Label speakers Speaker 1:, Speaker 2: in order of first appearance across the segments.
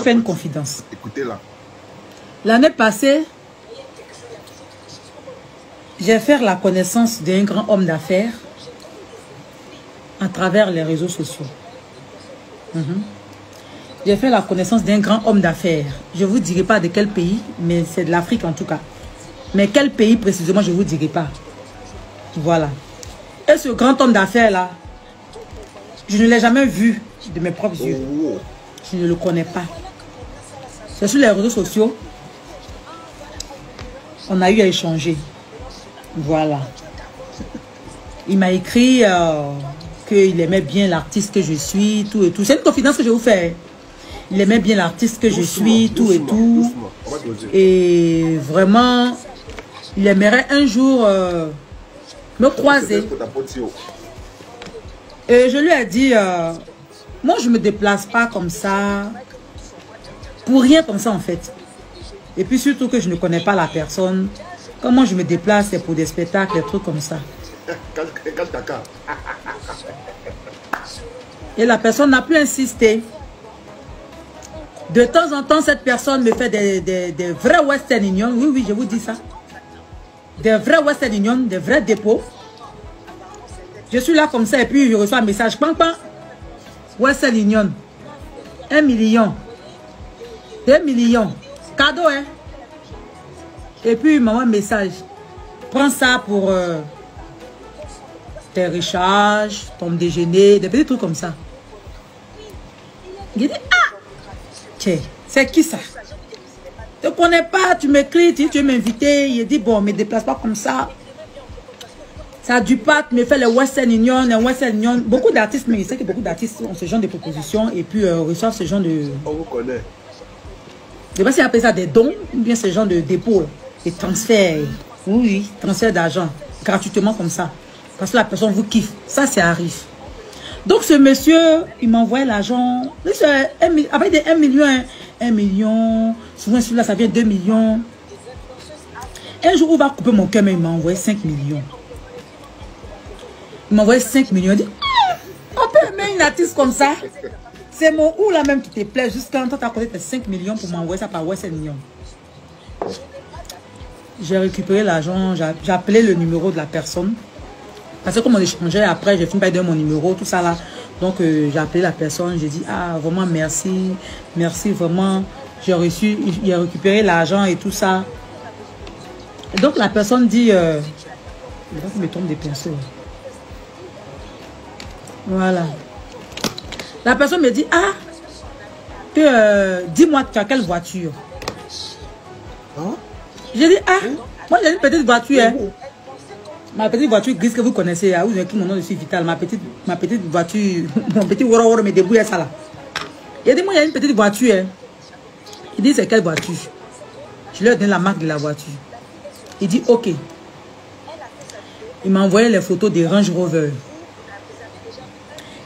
Speaker 1: faire une confidence.
Speaker 2: Écoutez-la.
Speaker 1: L'année passée, j'ai fait la connaissance d'un grand homme d'affaires à travers les réseaux sociaux. J'ai fait la connaissance d'un grand homme d'affaires. Je ne vous dirai pas de quel pays, mais c'est de l'Afrique en tout cas. Mais quel pays précisément, je ne vous dirai pas. Voilà. Et ce grand homme d'affaires-là, je ne l'ai jamais vu de mes propres yeux. Je ne le connais pas. C'est sur les réseaux sociaux. On a eu à échanger. Voilà. Il m'a écrit qu'il aimait bien l'artiste que je suis, tout et tout. C'est une confidence que je vous fais. Il aimait bien l'artiste que je suis, tout et tout. Et vraiment, il aimerait un jour me croiser. Et je lui ai dit, moi je ne me déplace pas comme ça, pour rien comme ça en fait. Et puis surtout que je ne connais pas la personne. Quand moi je me déplace, c'est pour des spectacles, des trucs comme ça. Et la personne n'a plus insisté. De temps en temps, cette personne me fait des vrais Western Union. Oui, oui, je vous dis ça. Des vrais Western Union, des vrais dépôts. Je suis là comme ça et puis je reçois un message. Pam, pam. Western Union. 1 million. 2 millions. Cadeau, hein. Et puis il m'envoie un message. Prends ça pour tes recharges, ton déjeuner, des petits trucs comme ça. Il dit, ah! Tiens, c'est qui ça? Je ne connais pas, tu m'écris, tu veux m'inviter. Il dit, bon, ne me déplace pas comme ça. Ça du pas, tu me fais le Western Union, le Western Union. Beaucoup d'artistes, mais il sait que beaucoup d'artistes ont ce genre de propositions et puis reçoivent ce genre de...
Speaker 2: On vous connaît.
Speaker 1: Je ne sais pas si on appelle ça des dons ou bien ce genre de dépôt, des transferts. Oui, transfert d'argent, gratuitement comme ça. Parce que la personne vous kiffe. Ça arrive. Donc ce monsieur, il m'envoie l'argent. Avec des 1 million, 1 million. Souvent celui-là, ça vient 2 millions. Un jour, il va couper mon cœur, mais il m'a envoyé 5 millions. Il m'a envoyé 5 millions. Il dit, on peut aimer une artiste comme ça. C'est mon ou là même qui te plaît. Jusqu'à quand tu as côté tes 5 millions pour m'envoyer ça par Western Union. J'ai récupéré l'argent. J'ai appelé le numéro de la personne. Parce que comme on échangeait après, j'ai fini par donner mon numéro, tout ça là. Donc j'ai appelé la personne. J'ai dit, ah vraiment merci. Merci vraiment. J'ai récupéré l'argent et tout ça. Et donc la personne dit, il va que me tombe des pinceaux. Voilà. La personne me dit, ah, dis-moi, tu as quelle voiture? Hein? J'ai dit, ah, moi j'ai une petite voiture. Hein. Ma petite voiture grise que vous connaissez, vous avez écrit mon nom dessus, Vital. Ma petite voiture, mon petit woro me débrouille ça là. Il dit, moi j'ai une petite voiture. Hein. Il dit, c'est quelle voiture? Je lui ai donné la marque de la voiture. Il dit, ok. Il m'a envoyé les photos des Range Rover.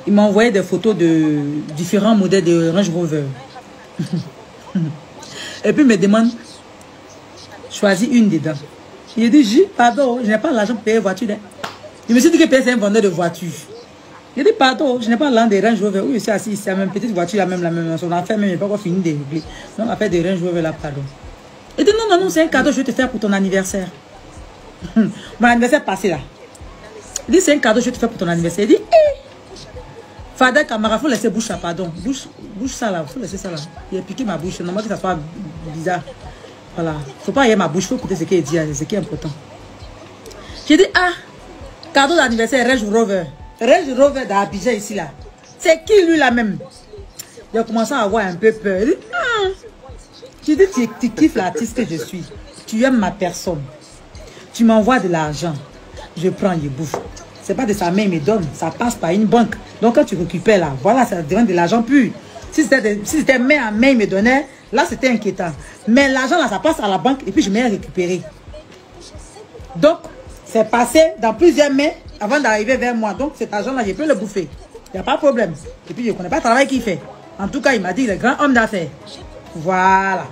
Speaker 1: Il m'a envoyé des photos de différents modèles de Range Rover. Et puis il me demande, choisis une dedans. Il dit, pardon, je n'ai pas l'argent pour payer une voiture. Je me suis dit que c'est un vendeur de voitures. Il dit, pardon, je n'ai pas l'argent des Range Rover. Oui, je suis assis, c'est la même petite voiture, la même. Son affaire, même, il n'est pas encore fini de régler. Donc, affaire des Range Rover, là, pardon. Il dit, non, c'est un cadeau, je vais te faire pour ton anniversaire. Mon anniversaire passé là. Il dit, c'est un cadeau, je vais te faire pour ton anniversaire. Il dit, Fadel Camara, il faut laisser bouche là, pardon. Bouche ça là, il faut laisser ça là. Il a piqué ma bouche, normalement que ça soit bizarre. Voilà. Il ne faut pas y aller ma bouche, il faut écouter ce qu'il dit, ce qui est important. J'ai dit, ah, cadeau d'anniversaire, Range Rover. Range Rover d'Abidjan ici là. C'est qui lui là même? J'ai commencé à avoir un peu peur. J'ai dit, tu kiffes l'artiste que je suis. Tu aimes ma personne. Tu m'envoies de l'argent. Je prends, je bouffe. C'est pas de sa main, il me donne. Ça passe par une banque. Donc quand tu récupères là, voilà, ça devient de l'argent pur. Si c'était main à main, il me donnait, là c'était inquiétant. Mais l'argent là, ça passe à la banque et puis je m'ai récupéré. Donc, c'est passé dans plusieurs mains avant d'arriver vers moi. Donc cet argent là, je peux le bouffer. Il n'y a pas de problème. Et puis je ne connais pas le travail qu'il fait. En tout cas, il m'a dit, il est grand homme d'affaires. Voilà.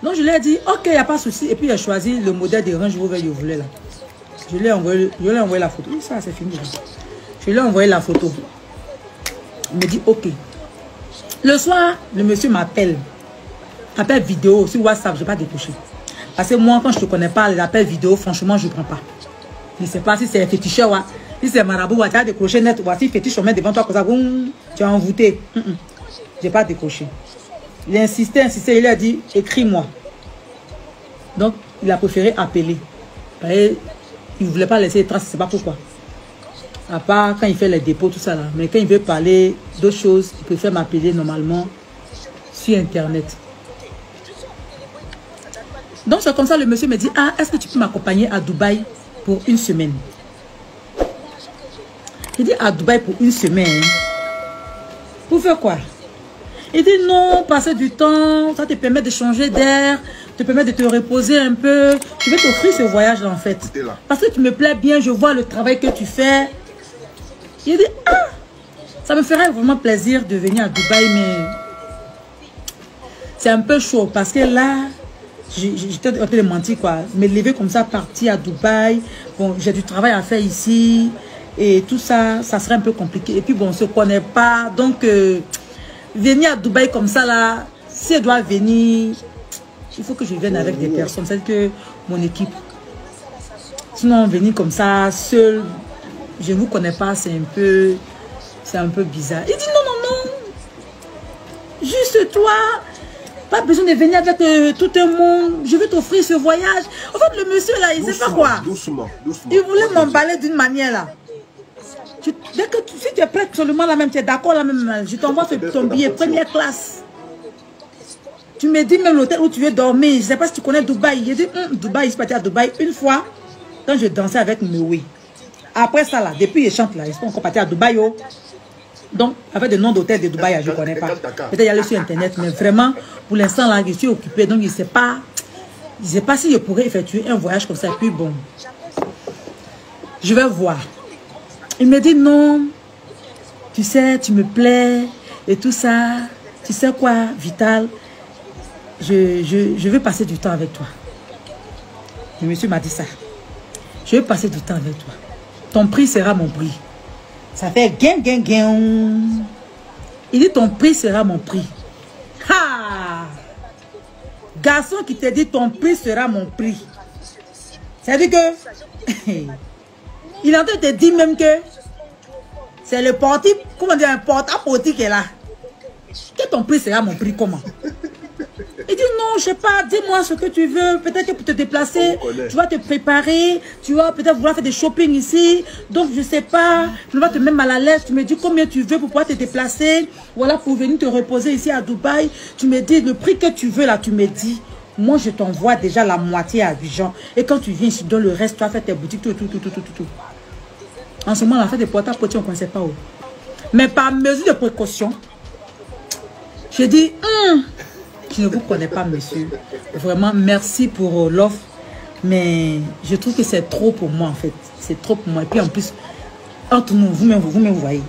Speaker 1: Donc je lui ai dit, ok, il n'y a pas de souci. Et puis il a choisi le modèle de Range Rover que je voulais là. Je lui ai envoyé la photo. Oui, ça, c'est fini. Je lui ai envoyé la photo. Il me dit, ok. Le soir, le monsieur m'appelle. Appel vidéo sur WhatsApp, je ne vais pas décrocher. Parce que moi, quand je ne te connais pas, les appels vidéo, franchement, je ne prends pas. Je ne sais pas si c'est féticheur, si c'est marabout, tu as décroché net, si fétiche, on met devant toi comme ça, boum, tu as envoûté. Je n'ai pas décroché. Il a insisté, il a dit, écris-moi. Donc, il a préféré appeler. Il ne voulait pas laisser les traces, je ne sais pas pourquoi. À part quand il fait les dépôts, tout ça là. Mais quand il veut parler d'autres choses, il préfère m'appeler normalement sur Internet. Donc c'est comme ça, le monsieur me dit, ah, est-ce que tu peux m'accompagner à Dubaï pour une semaine? Il dit, à Dubaï pour une semaine. Pour faire quoi? Il dit, non, passer du temps, ça te permet de changer d'air, te permet de te reposer un peu. Je vais t'offrir ce voyage-là en fait. Parce que tu me plais bien, je vois le travail que tu fais. Il dit, ah, ça me ferait vraiment plaisir de venir à Dubaï, mais c'est un peu chaud parce que là, j'étais un peu de mentir quoi. Me lever comme ça, partir à Dubaï, bon, j'ai du travail à faire ici et tout ça, ça serait un peu compliqué. Et puis bon, on ne se connaît pas, donc venir à Dubaï comme ça là, si elle doit venir, il faut que je vienne avec des personnes, c'est que mon équipe. Sinon, venir comme ça, seul. Je ne vous connais pas, c'est un peu bizarre. Il dit non, non, non. Juste toi. Pas besoin de venir avec tout un monde. Je vais t'offrir ce voyage. En fait, le monsieur là, il ne sait pas quoi.
Speaker 2: Doucement.
Speaker 1: Il voulait m'emballer d'une manière là. Dès que si tu es prêt seulement là même, tu es d'accord là même, je t'envoie ton billet première classe. Tu me dis même l'hôtel où tu veux dormir. Je ne sais pas si tu connais Dubaï. Il dit Dubaï, il se parti à Dubaï une fois quand je dansais avec Noé. Après ça, là, depuis il chante là, ils sont encore partis à Dubaï. Oh. Donc, avec des noms d'hôtels de Dubaï, je ne connais pas. Peut-être il y a le sur Internet, mais vraiment, pour l'instant, là, je suis occupé. Donc, il ne sait pas si je pourrais effectuer un voyage comme ça. Et puis, bon, je vais voir. Il me dit non, tu sais, tu me plais et tout ça. Tu sais quoi, Vital, je veux passer du temps avec toi. Le monsieur m'a dit ça. Je veux passer du temps avec toi. Ton prix sera mon prix. Ça fait gain, gain, gain. Il dit ton prix sera mon prix. Ha! Garçon qui te dit ton prix sera mon prix. Ça veut dire que il est en train de te dire même que c'est le porti, comment dire, un porte-à-porti qui est là. Que ton prix sera mon prix, comment? Il dit non, je sais pas, dis-moi ce que tu veux. Peut-être que pour te déplacer, tu vas te préparer. Tu vas peut-être vouloir faire des shopping ici. Donc je sais pas, je vais te mettre mal à l'aise. Tu me dis combien tu veux pour pouvoir te déplacer. Voilà, pour venir te reposer ici à Dubaï. Tu me dis le prix que tu veux là, tu me dis. Moi je t'envoie déjà la moitié à Abidjan. Et quand tu viens, je te donne le reste, tu vas faire tes boutiques, tout. En ce moment, la fête des porte-à-porte, on ne connaissait pas où. Mais par mesure de précaution, je dis, je ne vous connais pas, monsieur. Vraiment, merci pour l'offre. Mais je trouve que c'est trop pour moi, en fait. C'est trop pour moi. Et puis, en plus, entre nous, vous-même, vous voyez.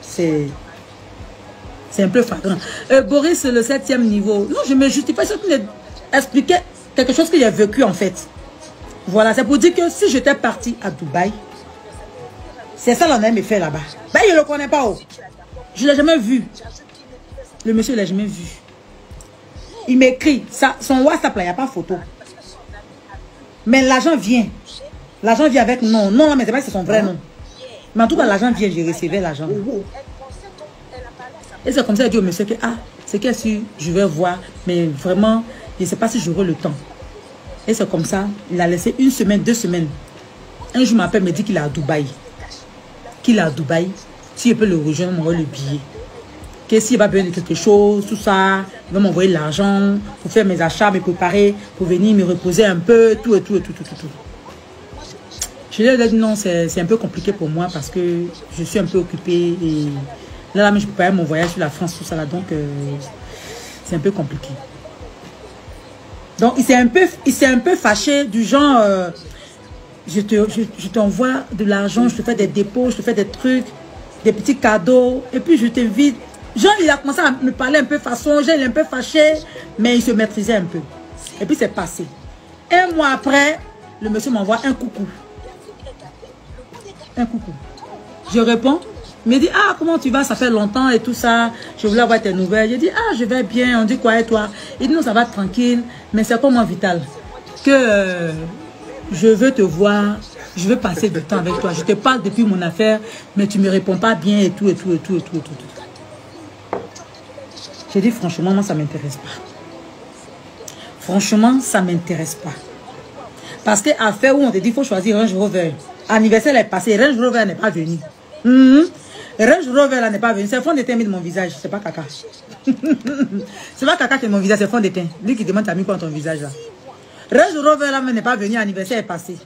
Speaker 1: C'est un peu flagrant. Boris, le 7e niveau. Non, je me justifie. Je expliquer quelque chose que j'ai vécu, en fait. Voilà, c'est pour dire que si j'étais partie à Dubaï, c'est ça l'on aime faire là-bas. Ben, je ne le connais pas. Oh. Je ne l'ai jamais vu. Le monsieur ne l'a jamais vu. Il m'écrit, son WhatsApp là, il n'y a pas photo. Mais l'argent vient. L'argent vient avec non. Non, mais c'est pas que c'est son vrai nom. Mais en tout cas, l'argent vient, j'ai recevé l'argent. Et c'est comme ça qu'il dit au monsieur que, c'est que si je vais voir, mais vraiment, je ne sais pas si j'aurai le temps. Et c'est comme ça, il a laissé 1 semaine, 2 semaines. Un jour, il m'appelle, me dit qu'il est à Dubaï. Qu'il est à Dubaï. Si je peux le rejoindre, m'envoie le billet. Que s'il va besoin de quelque chose, tout ça, il va m'envoyer l'argent pour faire mes achats, me préparer, pour venir me reposer un peu, tout. Je lui ai dit non, c'est un peu compliqué pour moi parce que je suis un peu occupée et là je préparais mon voyage sur la France, tout ça là, donc c'est un peu compliqué. Donc il s'est un peu fâché du genre, je t'envoie de l'argent, je te fais des dépôts, je te fais des trucs, des petits cadeaux, et puis je t'invite. Jean, il a commencé à me parler un peu façon, Jean, il est un peu fâché, mais il se maîtrisait un peu. Et puis c'est passé. 1 mois après, le monsieur m'envoie un coucou. Un coucou. Je réponds, Il me dit, ah, comment tu vas? Ça fait longtemps et tout ça. Je voulais avoir tes nouvelles. J'ai dit, ah, je vais bien. On dit quoi et toi? Il dit, non, ça va tranquille. Mais c'est comment, Vital? Que je veux te voir. Je veux passer du temps avec toi. Je te parle depuis mon affaire, mais tu ne me réponds pas bien et tout, et tout, et tout, et tout, et tout. J'ai dit, franchement, moi, ça ne m'intéresse pas. Franchement, ça ne m'intéresse pas. Parce qu'à faire où on te dit, il faut choisir Range Rover. Anniversaire est passé, Range Rover n'est pas venu. Range Rover là n'est pas venu. C'est fond de teint mis de mon visage, c'est pas caca. C'est pas caca qui est mon visage, c'est fond de teint. Lui qui demande, t'as mis quoi ton visage là? Range Rover là n'est pas venu, anniversaire est passé.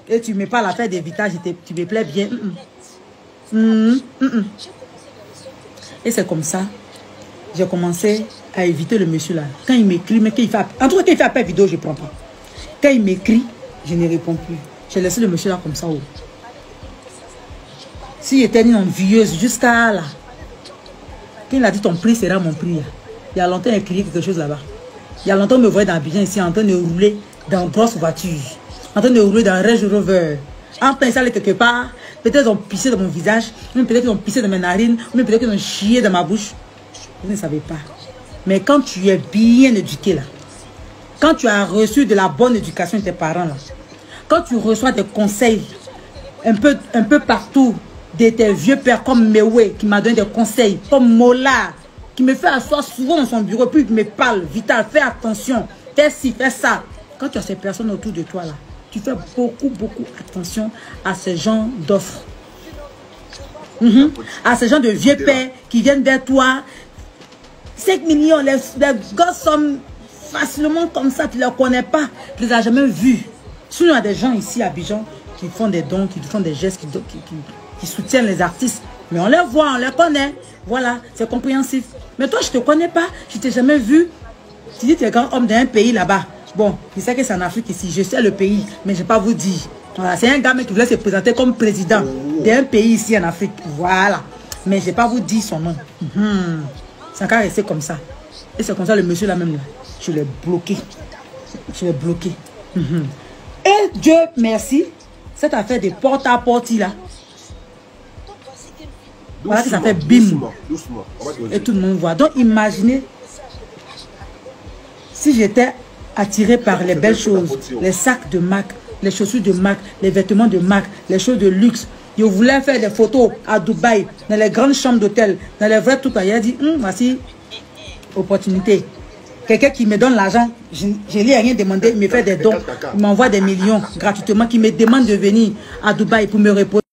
Speaker 1: Et tu ne mets pas la fête des vitages, tu me plais bien. Et c'est comme ça, j'ai commencé à éviter le monsieur là. Quand il m'écrit, mais qu'il fait... En tout cas, quand il fait appel vidéo, je ne prends pas. Quand il m'écrit, je ne réponds plus. J'ai laissé le monsieur là comme ça. S'il était une envieuse jusqu'à là, quand il a dit ton prix sera mon prix, il y a longtemps il a écrit quelque chose là-bas. Il y a longtemps on me voyait dans Abidjan ici en train de rouler dans une grosse voiture, en train de rouler dans un Range Rover. En train d'aller quelque part, peut-être ils ont pissé dans mon visage, peut-être ils ont pissé dans mes narines, peut-être ils ont chié dans ma bouche. Je ne savais pas. Mais quand tu es bien éduqué là, quand tu as reçu de la bonne éducation de tes parents là, quand tu reçois des conseils un peu partout de tes vieux pères comme Mewe qui m'a donné des conseils, comme Mola qui me fait asseoir souvent dans son bureau puis qui me parle, Vital, fais attention, fais ci, fais ça. Quand tu as ces personnes autour de toi là, tu fais beaucoup attention à ce genre d'offres. À ce genre de vieux pères qui viennent vers toi. 5 millions, les gosses sont facilement comme ça, tu ne les connais pas, tu ne les as jamais vus. Sinon, il y a des gens ici à Abidjan qui font des dons, qui font des gestes, qui soutiennent les artistes. Mais on les voit, on les connaît. Voilà, c'est compréhensif. Mais toi, je ne te connais pas, je ne t'ai jamais vu. Tu dis que tu es grand homme d'un pays là-bas. Bon, je sais que c'est en Afrique ici, je sais le pays, mais je ne vais pas vous dire. Voilà, c'est un gars qui voulait se présenter comme président d'un pays ici en Afrique. Voilà. Mais je ne vais pas vous dire son nom. Ça va rester comme ça. Et c'est comme ça le monsieur là même là. Je l'ai bloqué. Je l'ai bloqué. Et Dieu merci, cette affaire de porte-à-porte là. Voilà que ça fait bim. Et tout le monde voit. Donc imaginez si j'étais attiré par les belles choses, les sacs de marque, les chaussures de marque, les vêtements de marque, les choses de luxe. Je voulais faire des photos à Dubaï, dans les grandes chambres d'hôtel, dans les vrais trucs. Il a dit, voici, opportunité. Quelqu'un qui me donne l'argent, je ne lui ai rien demandé, il me fait des dons, il m'envoie des millions gratuitement, qui me demande de venir à Dubaï pour me reposer.